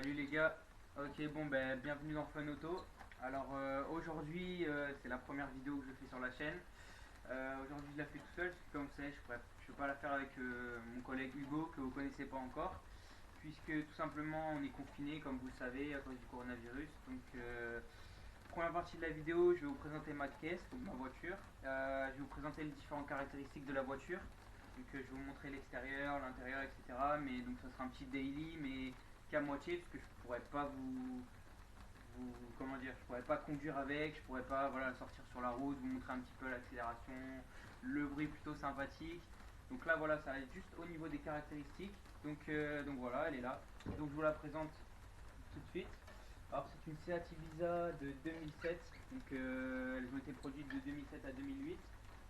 Salut les gars, ok bon ben bienvenue dans Fun Auto. Alors aujourd'hui c'est la première vidéo que je fais sur la chaîne. Aujourd'hui je la fais tout seul, parce que comme vous savez je peux pas la faire avec mon collègue Hugo que vous connaissez pas encore. Puisque tout simplement on est confiné comme vous le savez à cause du coronavirus. Donc première partie de la vidéo je vais vous présenter ma caisse, donc ma voiture. Je vais vous présenter les différentes caractéristiques de la voiture. Donc je vais vous montrer l'extérieur, l'intérieur, etc. Mais donc ça sera un petit daily, mais qu'à moitié, parce que je pourrais pas comment dire, je pourrais pas conduire avec, je pourrais pas voilà sortir sur la route, vous montrer un petit peu l'accélération, le bruit plutôt sympathique. Donc là voilà, ça va être juste au niveau des caractéristiques. Donc voilà, elle est là. Donc je vous la présente tout de suite. Alors c'est une Seat Ibiza de 2007, donc elles ont été produites de 2007 à 2008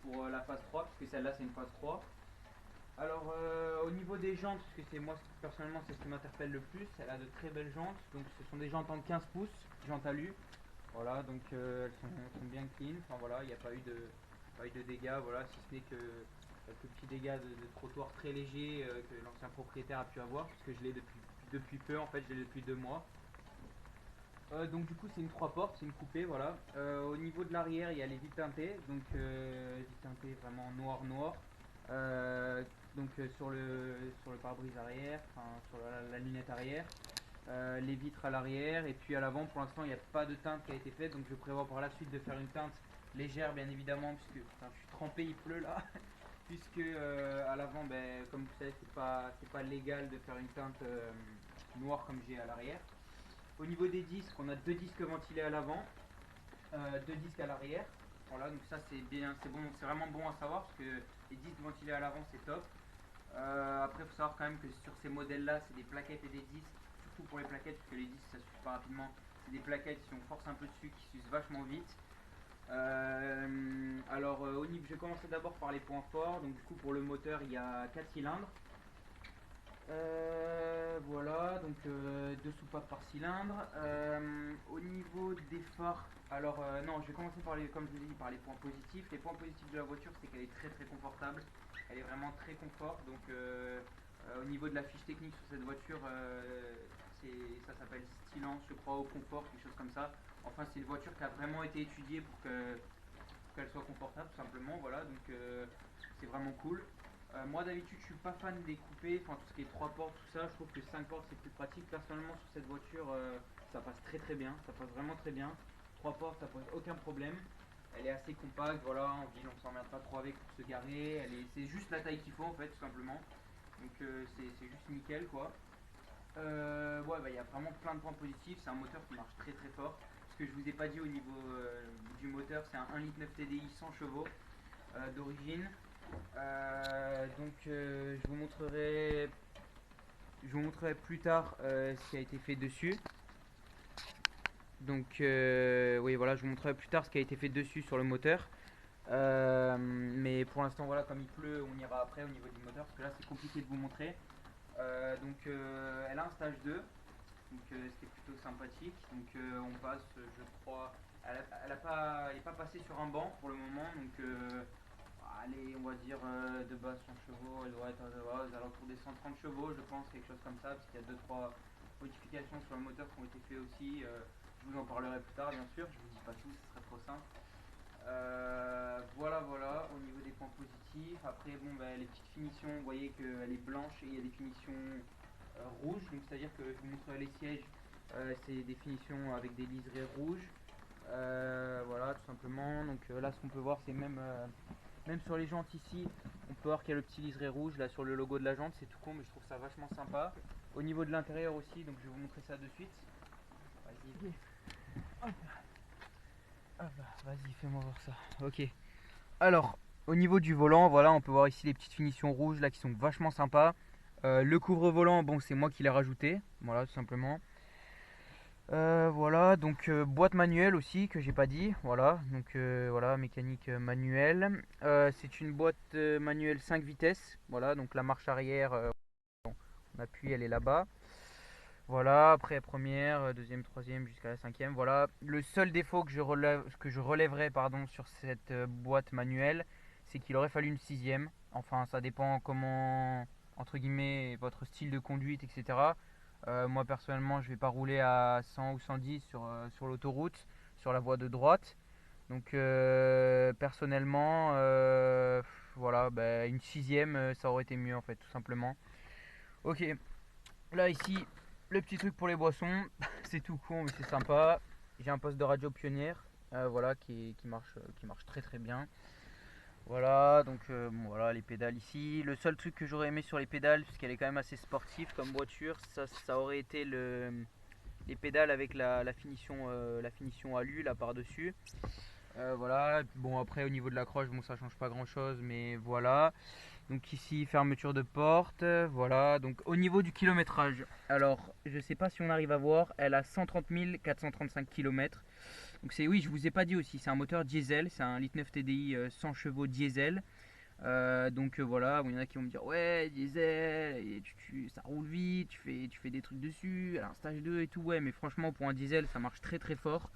pour la phase 3, puisque celle-là c'est une phase 3. Alors au niveau des jantes, parce que c'est moi personnellement c'est ce qui m'interpelle le plus, elle a de très belles jantes, donc ce sont des jantes en 15 pouces, jantes alu, voilà, donc elles sont bien clean, enfin voilà, il n'y a pas eu de dégâts, voilà, si ce n'est que quelques petits dégâts de trottoir très légers que l'ancien propriétaire a pu avoir, puisque je l'ai depuis peu, en fait je l'ai depuis 2 mois. Donc du coup c'est une 3 portes, c'est une coupée, voilà. Au niveau de l'arrière il y a les vitres teintées, donc vitres teintées vraiment noir noir. Euh, sur le pare-brise arrière, enfin sur la lunette arrière. Les vitres à l'arrière et puis à l'avant pour l'instant il n'y a pas de teinte qui a été faite, donc je prévois par la suite de faire une teinte légère bien évidemment, puisque enfin, je suis trempé, il pleut là. Puisque à l'avant, ben, comme vous savez, c'est pas légal de faire une teinte noire comme j'ai à l'arrière. Au niveau des disques, on a deux disques ventilés à l'avant, deux disques à l'arrière. Voilà, donc ça c'est bien, c'est bon, c'est vraiment bon à savoir parce que les disques ventilés à l'avant c'est top. Après, il faut savoir quand même que sur ces modèles-là, c'est des plaquettes et des disques, surtout pour les plaquettes, parce que les disques ça s'use pas rapidement. C'est des plaquettes, si on force un peu dessus, qui s'usent vachement vite. Au niveau, je vais commencer d'abord par les points forts. Donc, du coup, pour le moteur, il y a 4 cylindres. Voilà, donc deux soupapes par cylindre. Au niveau des phares, alors non, je vais commencer par comme je vous ai dit, par les points positifs. Les points positifs de la voiture, c'est qu'elle est très très confortable. Elle est vraiment très confort. Donc au niveau de la fiche technique sur cette voiture, ça s'appelle Stylance, je crois, au confort, quelque chose comme ça. Enfin, c'est une voiture qui a vraiment été étudiée pour qu'elle soit confortable, tout simplement. Voilà, donc c'est vraiment cool. Moi d'habitude je suis pas fan des coupés, enfin tout ce qui est 3 portes, tout ça, je trouve que 5 portes c'est plus pratique. Personnellement sur cette voiture ça passe très très bien, ça passe vraiment très bien. 3 portes ça pose aucun problème. Elle est assez compacte, voilà, en ville on s'emmerde pas trop avec pour se garer. C'est juste la taille qu'il faut en fait tout simplement. Donc c'est juste nickel quoi. Ouais bah il y a vraiment plein de points positifs, c'est un moteur qui marche très très fort. Ce que je vous ai pas dit au niveau du moteur, c'est un 1,9 litre TDI 100 chevaux d'origine. Je vous montrerai plus tard ce qui a été fait dessus. Donc, oui, voilà, je vous montrerai plus tard ce qui a été fait dessus sur le moteur. Mais pour l'instant, voilà, comme il pleut, on ira après au niveau du moteur parce que là c'est compliqué de vous montrer. Elle a un stage 2, donc ce qui est plutôt sympathique. Donc, on passe, je crois, elle est pas passée sur un banc pour le moment, donc allez, on va dire de base 100 chevaux, elle doit être aux alentours des 130 chevaux, je pense, quelque chose comme ça, parce qu'il y a 2-3 modifications sur le moteur qui ont été faites aussi. Je vous en parlerai plus tard, bien sûr, je vous dis pas tout, ce serait trop simple. Voilà, voilà, au niveau des points positifs. Après, bon, bah, les petites finitions, vous voyez qu'elle est blanche et il y a des finitions rouges, donc c'est-à-dire que je vous montrerai les sièges, c'est des finitions avec des liserés rouges. Voilà, tout simplement. Donc là, ce qu'on peut voir, c'est même sur les jantes ici, on peut voir qu'il y a le petit liseré rouge là sur le logo de la jante. C'est tout con, mais je trouve ça vachement sympa. Au niveau de l'intérieur aussi, donc je vais vous montrer ça de suite. Vas-y, hop, hop, vas-y, fais-moi voir ça. Ok. Alors, au niveau du volant, voilà, on peut voir ici les petites finitions rouges là qui sont vachement sympas. Le couvre-volant, bon, c'est moi qui l'ai rajouté. Voilà, tout simplement. Voilà, donc boîte manuelle aussi que j'ai pas dit. Voilà, donc voilà, mécanique manuelle. C'est une boîte manuelle 5 vitesses. Voilà, donc la marche arrière, on appuie, elle est là-bas. Voilà, après première, deuxième, troisième jusqu'à la cinquième. Voilà, le seul défaut que je relèverai pardon, sur cette boîte manuelle, c'est qu'il aurait fallu une sixième. Enfin, ça dépend comment, entre guillemets, votre style de conduite, etc. Moi personnellement, je vais pas rouler à 100 ou 110 sur l'autoroute, sur la voie de droite. Donc personnellement, voilà, bah, une sixième, ça aurait été mieux en fait, tout simplement. Ok, là ici, le petit truc pour les boissons, c'est tout con mais c'est sympa. J'ai un poste de radio pionnière, voilà, qui marche très très bien. Voilà, donc bon, voilà les pédales ici. Le seul truc que j'aurais aimé sur les pédales, puisqu'elle est quand même assez sportive comme voiture, ça aurait été les pédales avec la finition alu là par-dessus. Voilà, bon après au niveau de l'accroche, bon ça change pas grand chose, mais voilà. Donc ici, fermeture de porte, voilà. Donc au niveau du kilométrage, alors je sais pas si on arrive à voir, elle a 130 435 km. Donc c'est, oui, je vous ai pas dit aussi, c'est un moteur diesel, c'est un 1.9 TDI 100 chevaux diesel. Voilà, bon, il y en a qui vont me dire ouais diesel, et ça roule vite, tu fais des trucs dessus, alors stage 2 et tout, ouais mais franchement pour un diesel ça marche très très fort.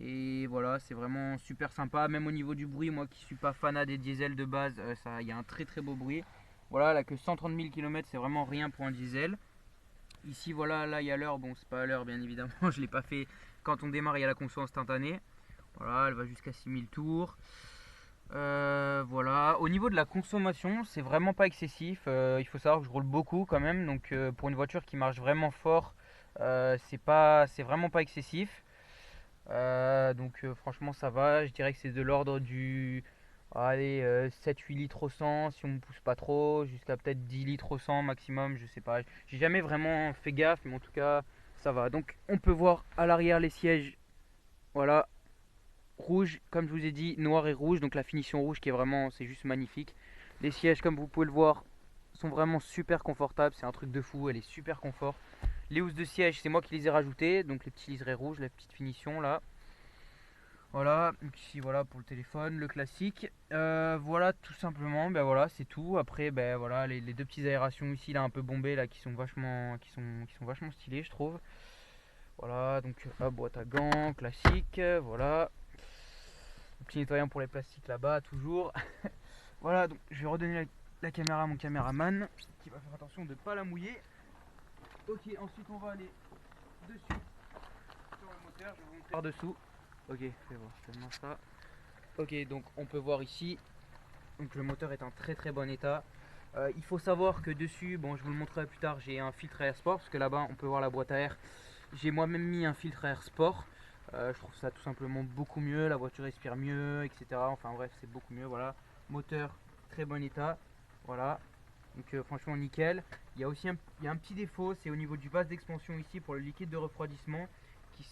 Et voilà, c'est vraiment super sympa. Même au niveau du bruit, moi qui suis pas fanat des diesels de base, il y a un très très beau bruit. Voilà, là que 130 000 km, c'est vraiment rien pour un diesel. Ici, voilà, là il y a l'heure. Bon, c'est pas à l'heure, bien évidemment. Je l'ai pas fait. Quand on démarre, il y a la conso instantanée. Voilà, elle va jusqu'à 6000 tours. Voilà. Au niveau de la consommation, c'est vraiment pas excessif. Il faut savoir que je roule beaucoup quand même. Donc, pour une voiture qui marche vraiment fort, c'est vraiment pas excessif. Franchement ça va, je dirais que c'est de l'ordre du allez, 7-8 litres au 100 si on ne pousse pas trop, jusqu'à peut-être 10 litres au 100 maximum, je sais pas. J'ai jamais vraiment fait gaffe, mais en tout cas ça va. Donc on peut voir à l'arrière les sièges, voilà, rouge, comme je vous ai dit, noir et rouge, donc la finition rouge qui est vraiment, c'est juste magnifique. Les sièges comme vous pouvez le voir sont vraiment super confortables, c'est un truc de fou, elle est super confort. Les housses de siège, c'est moi qui les ai rajoutées, donc les petits liserés rouges, la petite finition là. Voilà, donc ici voilà pour le téléphone, le classique. Voilà tout simplement, ben voilà c'est tout. Après ben voilà les deux petites aérations ici là un peu bombées là qui sont vachement stylées je trouve. Voilà donc boîte à gants classique, voilà. Un petit nettoyant pour les plastiques là-bas toujours. Voilà donc je vais redonner la caméra à mon caméraman qui va faire attention de ne pas la mouiller. Ok, ensuite on va aller dessus sur le moteur, je vais vous montrer par dessous. Ok, fais voir seulement ça. Ok, donc on peut voir ici, donc le moteur est en très très bon état. Il faut savoir que dessus, bon je vous le montrerai plus tard, j'ai un filtre à air sport, parce que là-bas on peut voir la boîte à air. J'ai moi-même mis un filtre à air sport. Je trouve ça tout simplement beaucoup mieux, la voiture respire mieux, etc. Enfin bref, c'est beaucoup mieux, voilà. Moteur, très bon état, voilà. Donc franchement nickel. Il y a un petit défaut, c'est au niveau du vase d'expansion ici pour le liquide de refroidissement qui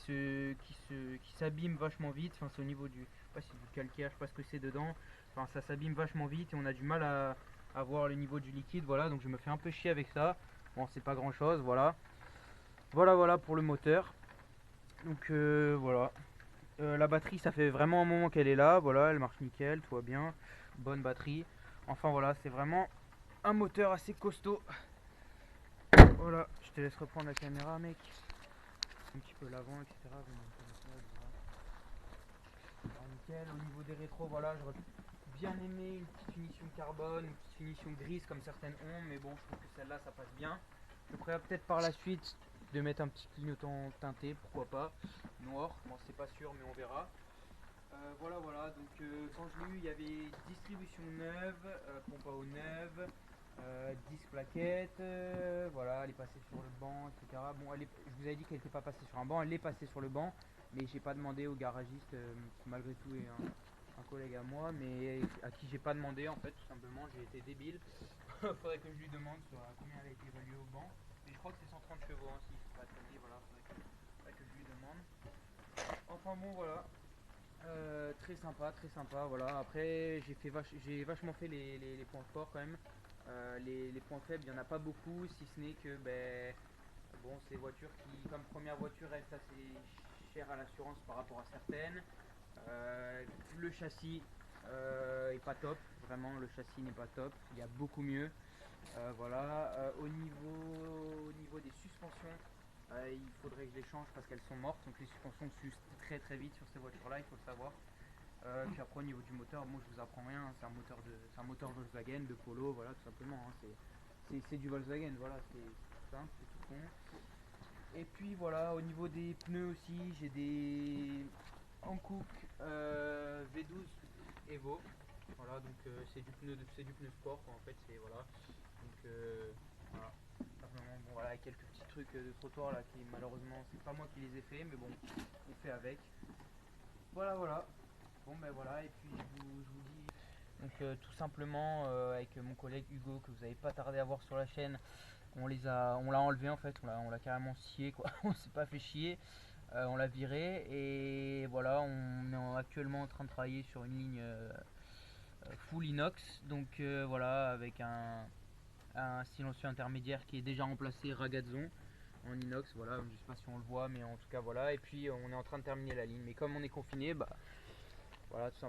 s'abîme vachement vite. Enfin c'est au niveau du, je sais pas si c'est du calcaire, je sais pas ce que c'est dedans. Enfin ça s'abîme vachement vite et on a du mal à voir le niveau du liquide. Voilà, donc je me fais un peu chier avec ça. Bon c'est pas grand chose, voilà. Voilà pour le moteur. Donc voilà. La batterie ça fait vraiment un moment qu'elle est là. Voilà, elle marche nickel, tout va bien. Bonne batterie. Enfin voilà, c'est vraiment un moteur assez costaud. Voilà, je te laisse reprendre la caméra, mec. Un petit peu l'avant, etc. Alors, nickel. Au niveau des rétros, voilà, j'aurais bien aimé une petite finition carbone, une petite finition grise comme certaines ont, mais bon, je trouve que celle-là, ça passe bien. Je préfère peut-être par la suite de mettre un petit clignotant teinté, pourquoi pas. Noir, bon, c'est pas sûr, mais on verra. Voilà, donc quand je l'ai eu, il y avait distribution neuve, pompe à eau neuve, 10 plaquettes, voilà, elle est passée sur le banc, etc. Bon, je vous avais dit qu'elle n'était pas passée sur un banc, elle est passée sur le banc, mais j'ai pas demandé au garagiste, qui malgré tout est un collègue à moi, mais à qui j'ai pas demandé en fait, tout simplement, j'ai été débile. Faudrait que je lui demande sur combien elle a été évaluée au banc, mais je crois que c'est 130 chevaux, hein, si je ne pas tromper, voilà, faudrait que je lui demande. Enfin bon, voilà. Très sympa, très sympa. Voilà. Après, j'ai vachement fait les points forts quand même. Les points faibles, il n'y en a pas beaucoup, si ce n'est que ben, bon, c'est des voitures qui, comme première voiture, restent assez chères à l'assurance par rapport à certaines. Le châssis est pas top, vraiment, le châssis n'est pas top. Il y a beaucoup mieux. Voilà. Au niveau des suspensions, il faudrait que je les change parce qu'elles sont mortes. Donc les suspensions s'usent très très vite sur ces voitures-là, il faut le savoir. Puis après au niveau du moteur, moi je vous apprends rien, hein, c'est un moteur Volkswagen de Polo, voilà tout simplement. Hein, c'est du Volkswagen, voilà, c'est simple, c'est tout con. Et puis voilà, au niveau des pneus aussi, j'ai des Hankook V12 Evo. Voilà, donc c'est du pneu sport quoi, en fait, c'est voilà. Donc voilà. Simplement, bon, voilà, quelques petits trucs de trottoir là qui malheureusement c'est pas moi qui les ai fait, mais bon, on fait avec. Voilà, voilà. Bon ben voilà, et puis je vous dis donc tout simplement avec mon collègue Hugo que vous n'avez pas tardé à voir sur la chaîne, on l'a enlevé en fait, on l'a carrément scié quoi, on s'est pas fait chier, on l'a viré et voilà, on est actuellement en train de travailler sur une ligne full inox, donc voilà, avec un silencieux intermédiaire qui est déjà remplacé Ragazon en inox, voilà, je sais pas si on le voit, mais en tout cas voilà, et puis on est en train de terminer la ligne, mais comme on est confiné, bah voilà, tout simplement.